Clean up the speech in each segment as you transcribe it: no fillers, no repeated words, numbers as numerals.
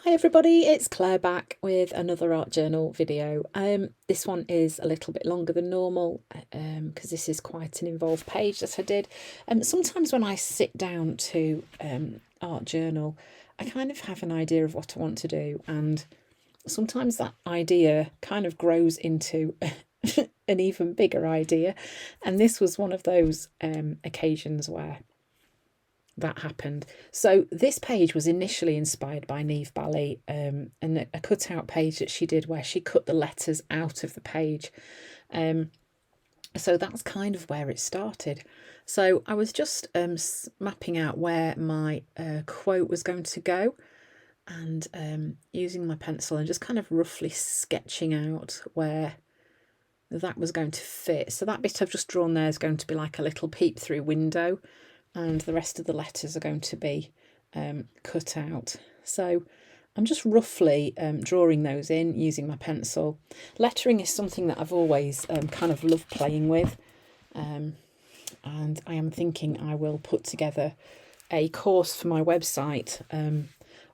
Hi everybody, it's Claire back with another art journal video. This one is a little bit longer than normal because this is quite an involved page that I did. Sometimes when I sit down to art journal, I kind of have an idea of what I want to do, and sometimes that idea kind of grows into an even bigger idea, and this was one of those occasions where that happened. So this page was initially inspired by Niamh and a cutout page that she did where she cut the letters out of the page. So that's kind of where it started. So I was just mapping out where my quote was going to go, and using my pencil and just kind of roughly sketching out where that was going to fit. So that bit I've just drawn there is going to be like a little peep through window, and the rest of the letters are going to be cut out. So I'm just roughly drawing those in using my pencil. Lettering is something that I've always kind of loved playing with, and I am thinking I will put together a course for my website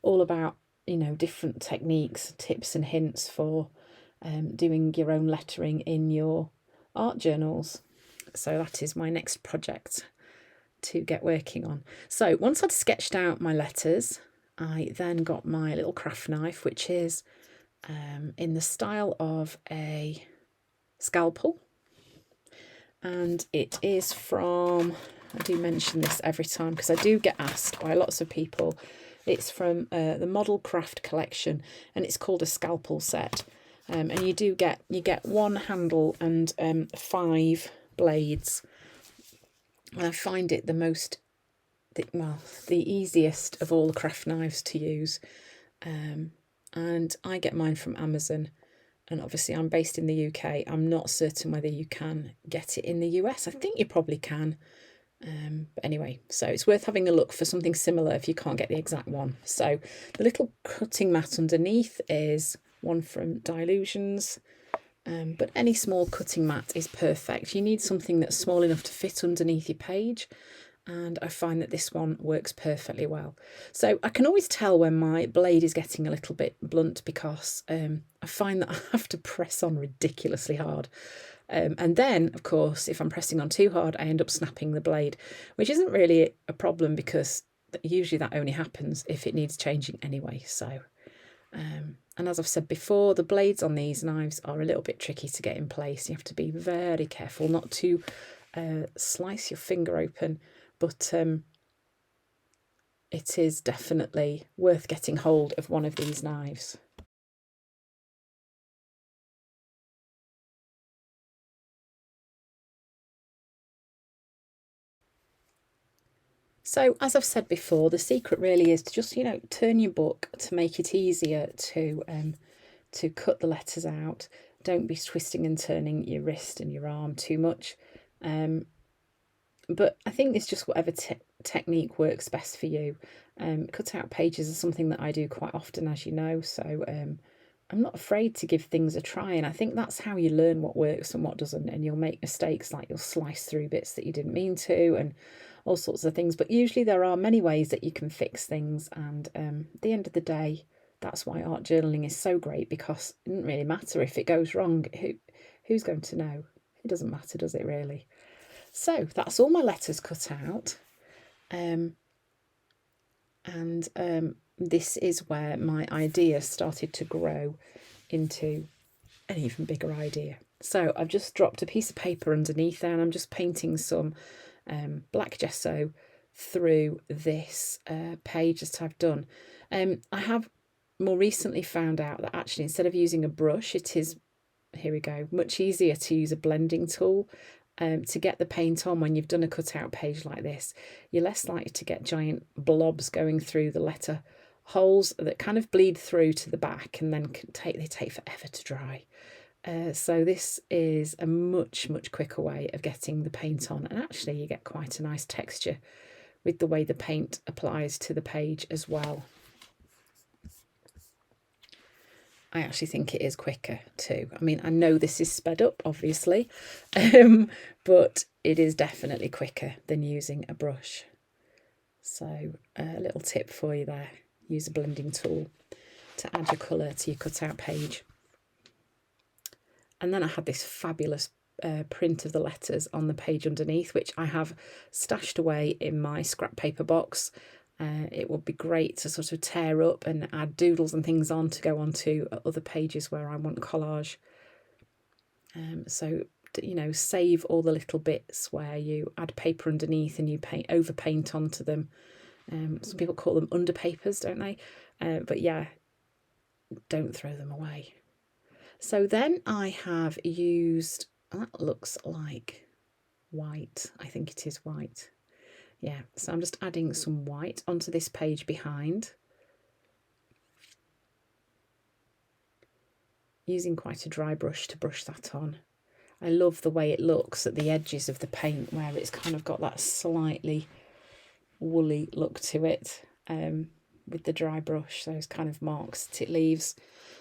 all about, different techniques, tips and hints for doing your own lettering in your art journals. So that is my next project to get working on. So once I'd sketched out my letters, I then got my little craft knife, which is in the style of a scalpel, and it is from, I do mention this every time because I do get asked by lots of people, it's from the Model Craft collection, and it's called a scalpel set, and you get one handle and 5 blades. And I find it the easiest of all the craft knives to use. And I get mine from Amazon. And obviously I'm based in the UK. I'm not certain whether you can get it in the US. I think you probably can. But anyway, so it's worth having a look for something similar if you can't get the exact one. So the little cutting mat underneath is one from Dilutions. But any small cutting mat is perfect. You need something that's small enough to fit underneath your page, and I find that this one works perfectly well. So I can always tell when my blade is getting a little bit blunt because I find that I have to press on ridiculously hard. And then, of course, if I'm pressing on too hard, I end up snapping the blade, which isn't really a problem because usually that only happens if it needs changing anyway. So and as I've said before, the blades on these knives are a little bit tricky to get in place. You have to be very careful not to slice your finger open, but it is definitely worth getting hold of one of these knives. So as I've said before, the secret really is to just, turn your book to make it easier to cut the letters out. Don't be twisting and turning your wrist and your arm too much. But I think it's just whatever technique works best for you. Cut out pages are something that I do quite often, as you know, so I'm not afraid to give things a try, and I think that's how you learn what works and what doesn't, and you'll make mistakes, like you'll slice through bits that you didn't mean to and all sorts of things, but usually there are many ways that you can fix things, and at the end of the day, that's why art journaling is so great, because it doesn't really matter if it goes wrong. Who's going to know? It doesn't matter, does it really? So that's all my letters cut out, and this is where my idea started to grow into an even bigger idea. So I've just dropped a piece of paper underneath there, and I'm just painting some black gesso through this page that I've done. I have more recently found out that actually instead of using a brush, it is, here we go, much easier to use a blending tool to get the paint on. When you've done a cutout page like this, you're less likely to get giant blobs going through the letter holes that kind of bleed through to the back, and then they take forever to dry. So this is a much quicker way of getting the paint on, and actually you get quite a nice texture with the way the paint applies to the page as well. I actually think it is quicker too. I mean, I know this is sped up, obviously, but it is definitely quicker than using a brush. So a little tip for you there, use a blending tool. to add your colour to your cutout page. And then I had this fabulous print of the letters on the page underneath, which I have stashed away in my scrap paper box. It would be great to sort of tear up and add doodles and things on to go onto other pages where I want collage. So, you know, save all the little bits where you add paper underneath and you over paint onto them. Some people call them underpapers, don't they? But yeah, don't throw them away. So then I have used, that looks like white. I think it is white. Yeah, so I'm just adding some white onto this page behind. Using quite a dry brush to brush that on. I love the way it looks at the edges of the paint where it's kind of got that slightly woolly look to it with the dry brush, those kind of marks that it leaves.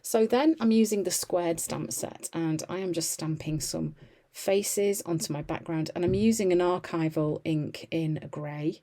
So then I'm using the squared stamp set and I am just stamping some faces onto my background, and I'm using an archival ink in grey.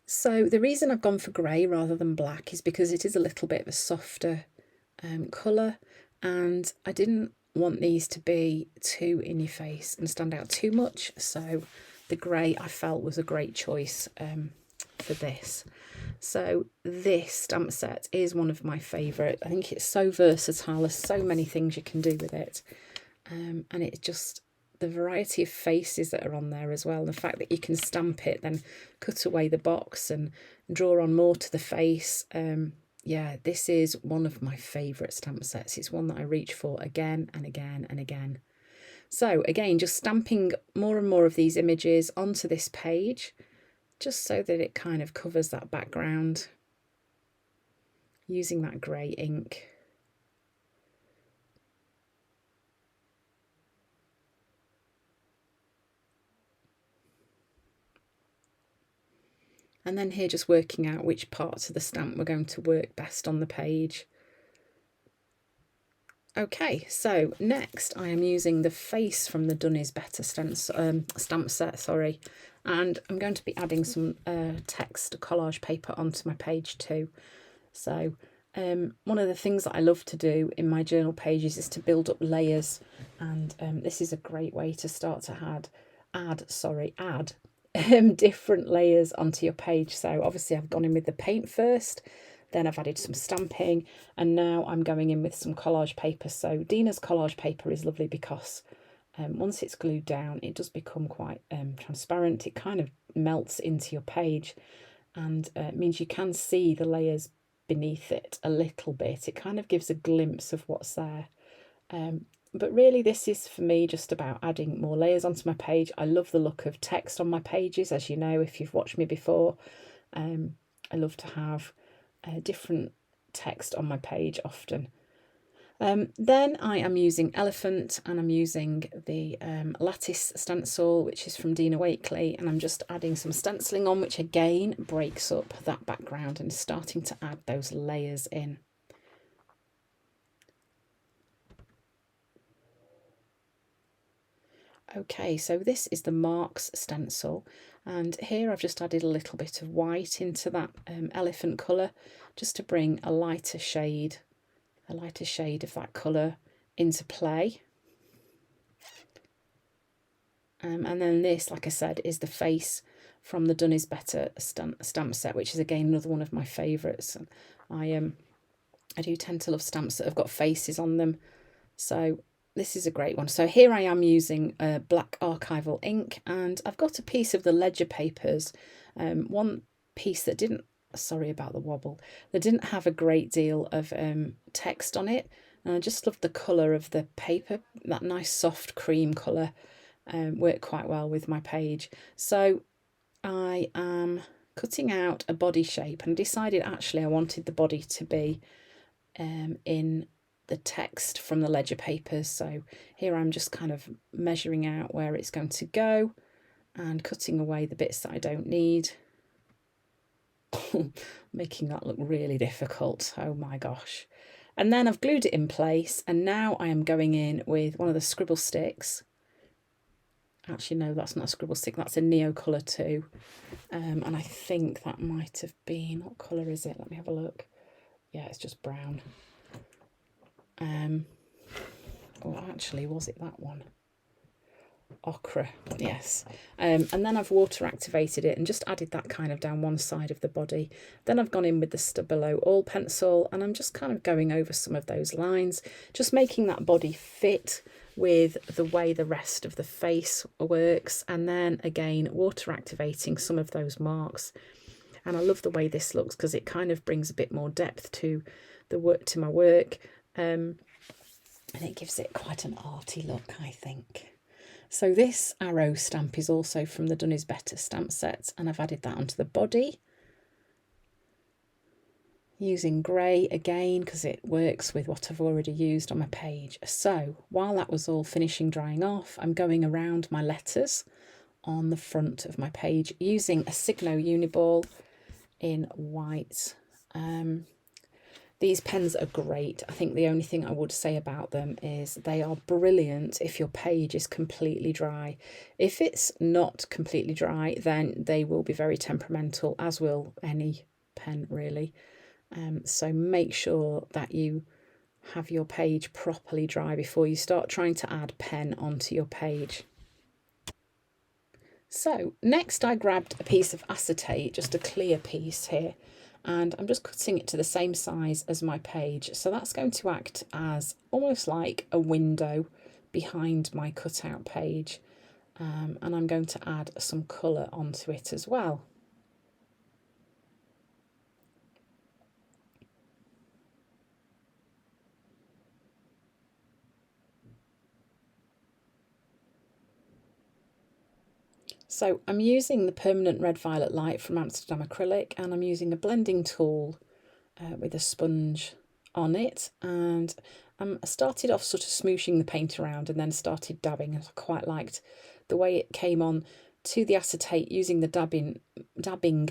So the reason I've gone for grey rather than black is because it is a little bit of a softer colour, and I didn't want these to be too in your face and stand out too much, so the grey I felt was a great choice for this. So this stamp set is one of my favourite. I think it's so versatile. There's so many things you can do with it, and it's just the variety of faces that are on there as well, and the fact that you can stamp it, then cut away the box and draw on more to the face. Yeah, this is one of my favourite stamp sets. It's one that I reach for again and again and again. So again, just stamping more and more of these images onto this page, just so that it kind of covers that background, using that grey ink. And then here just working out which parts of the stamp were going to work best on the page. Okay, so next I am using the face from the Done Is Better stamp set, and I'm going to be adding some text collage paper onto my page too. So one of the things that I love to do in my journal pages is to build up layers, and this is a great way to start to add different layers onto your page. So obviously I've gone in with the paint first, then I've added some stamping, and now I'm going in with some collage paper. So Dina's collage paper is lovely because once it's glued down, it does become quite transparent. It kind of melts into your page, and it means you can see the layers beneath it a little bit. It kind of gives a glimpse of what's there. But really this is for me just about adding more layers onto my page. I love the look of text on my pages, as you know if you've watched me before. I love to have different text on my page often. Then I am using Elephant, and I'm using the lattice stencil, which is from Dina Wakeley, and I'm just adding some stenciling on, which again breaks up that background and starting to add those layers in. Okay, so this is the Marks stencil, and here I've just added a little bit of white into that elephant colour, just to bring a lighter shade of that colour into play. And then this, like I said, is the face from the Done Is Better stamp set, which is again another one of my favourites. I do tend to love stamps that have got faces on them, so this is a great one. So here I am using black archival ink, and I've got a piece of the ledger papers, one piece that didn't, sorry about the wobble, that didn't have a great deal of text on it, and I just loved the colour of the paper. That nice soft cream colour worked quite well with my page. So I am cutting out a body shape, and decided actually I wanted the body to be in the text from the ledger papers. So here I'm just kind of measuring out where it's going to go and cutting away the bits that I don't need. Making that look really difficult, oh my gosh. And then I've glued it in place, and now I am going in with one of the scribble sticks. Actually no, that's not a scribble stick, that's a Neo colour 2, and I think that might have been, what colour is it, let me have a look. yeah, it's just brown. Oh, actually, was it that one? Ochre, yes. And then I've water activated it and just added that kind of down one side of the body. Then I've gone in with the Stabilo All pencil and I'm just kind of going over some of those lines, just making that body fit with the way the rest of the face works, and then again water activating some of those marks. And I love the way this looks because it kind of brings a bit more depth to the work, to my work, and it gives it quite an arty look, I think. So this arrow stamp is also from the Done Is Better stamp set, and I've added that onto the body using grey again because it works with what I've already used on my page. So while that was all finishing drying off, I'm going around my letters on the front of my page using a Signo Uniball in white. These pens are great. I think the only thing I would say about them is they are brilliant if your page is completely dry. If it's not completely dry, then they will be very temperamental, as will any pen really. So make sure that you have your page properly dry before you start trying to add pen onto your page. So next I grabbed a piece of acetate, just a clear piece here, and I'm just cutting it to the same size as my page. So that's going to act as almost like a window behind my cutout page. And I'm going to add some colour onto it as well. So I'm using the permanent red violet light from Amsterdam Acrylic, and I'm using a blending tool with a sponge on it, and I started off sort of smooshing the paint around and then started dabbing, and I quite liked the way it came on to the acetate. Using the dabbing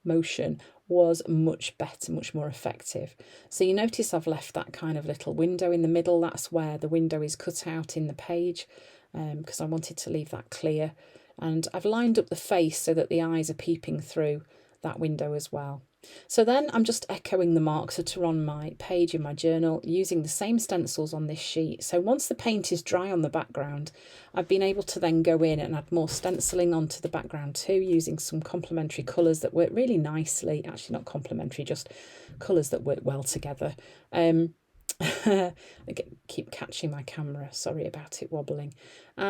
motion was much better, much more effective. So you notice I've left that kind of little window in the middle. That's where the window is cut out in the page, because I wanted to leave that clear. And I've lined up the face so that the eyes are peeping through that window as well. So then I'm just echoing the marks that are on my page in my journal using the same stencils on this sheet. So once the paint is dry on the background, I've been able to then go in and add more stenciling onto the background too, using some complementary colours that work really nicely. Actually not complementary, just colours that work well together. I keep catching my camera, sorry about it wobbling.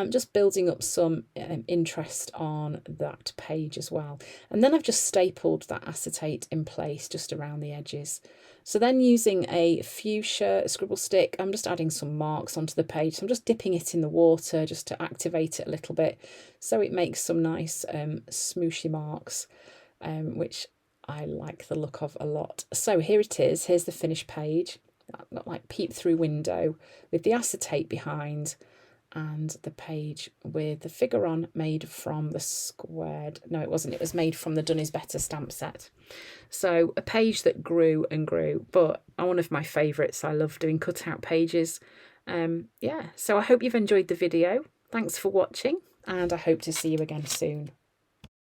Just building up some interest on that page as well. And then I've just stapled that acetate in place just around the edges. So then using a fuchsia scribble stick, I'm just adding some marks onto the page. So I'm just dipping it in the water just to activate it a little bit so it makes some nice smooshy marks, which I like the look of a lot. So here it is, here's the finished page. Got like peep through window with the acetate behind, and the page with the figure on made from the squared, no it wasn't, it was made from the Done Is Better stamp set. So a page that grew and grew, but one of my favourites. I love doing cutout pages. Yeah, so I hope you've enjoyed the video. Thanks for watching, and I hope to see you again soon.